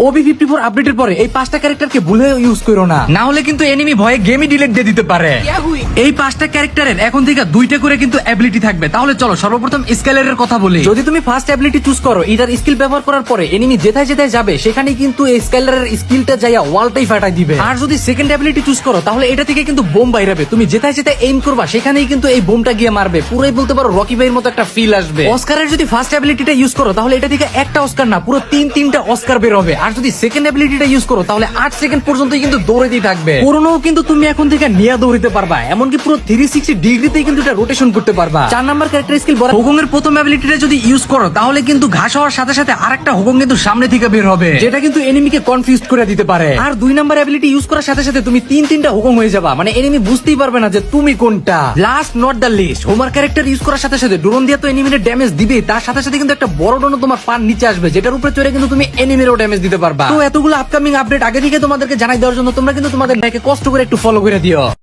OB54 আপডেটের পরে এই 5টা ক্যারেক্টারকে ভুলে ইউজ করো না হলে কিন্তু এনিমি ভয়ে গেমই ডিলিট দিয়ে দিতে পারে। এই 5টা ক্যারেক্টারের এখন থেকে 2টা করে কিন্তু অ্যাবিলিটি থাকবে। তাহলে চলো সর্বপ্রথম স্কেলারের কথা বলি। যদি তুমি ফার্স্ট অ্যাবিলিটি চুজ করো, এটার স্কিল ব্যবহার করার পরে এনিমি যেথায় যেথায় যাবে সেখানে কিন্তু এই স্কেলারের স্কিলটা যাইয়া ওয়ালটাই ফাটাই দিবে। আর যদি সেকেন্ড অ্যাবিলিটি চুজ করো তাহলে এটা থেকে কিন্তু বোম বাইরাবে, তুমি যেথায় যেথায় এইম করবা সেখানেই কিন্তু এই বোমটা গিয়ে মারবে। পুরোই বলতে পারো রকি ভাইয়ের মতো একটা ফিল আসবে। অস্কারের যদি ফার্স্ট অ্যাবিলিটিটা ইউজ করো তাহলে এটা থেকে একটা অস্কার না পুরো তিনটা অস্কার বের হবে। আর যদি সেকেন্ড অ্যাবিলিটিটা ইউজ করো তাহলে 8 সেকেন্ড পর্যন্ত কিন্তু দৌড়াতেই থাকবে। পুরোনো কিন্তু তুমি এখন থেকে নিয়ে দৌড়িতে পারবা, এমনকি পুরো 360 ডিগ্রিতে কিন্তু এটা রোটেশন করতে পারবা। 4 নাম্বার ক্যারেক্টার স্কিল হোগং এর প্রথম অ্যাবিলিটিটা যদি ইউজ করো তাহলে কিন্তু ঘাস হওয়ার সাথে সাথে আরেকটা হোগং কিন্তু সামনে থেকে বের হবে, যেটা কিন্তু এনিমিকে কনফিউজ করে দিতে পারে। আর 2 নাম্বার অ্যাবিলিটি ইউজ করার সাথে সাথে তুমি তিনটা হোগং হয়ে যাবা, মানে এনিমি বুঝতেই পারবে না যে তুমি কোনটা। Last not the least, Homer character use করার সাথে সাথে ড্রোন দিয়ে তো এনিমির ড্যামেজ দিবে, তার সাথে সাথে কিন্তু একটা বড় ড্রোন তোমার পার নিচে আসবে, যেটার উপরে চড়ে কিন্তু তুমি এনিমিরও ড্যামেজ দিতে পারবা। তো এতগুলো আপকামিং আপডেট আগে থেকে তোমাদেরকে জানাই দেওয়ার জন্য তোমরা কিন্তু তোমাদের লাইকে কষ্ট করে একটু ফলো করে দিও।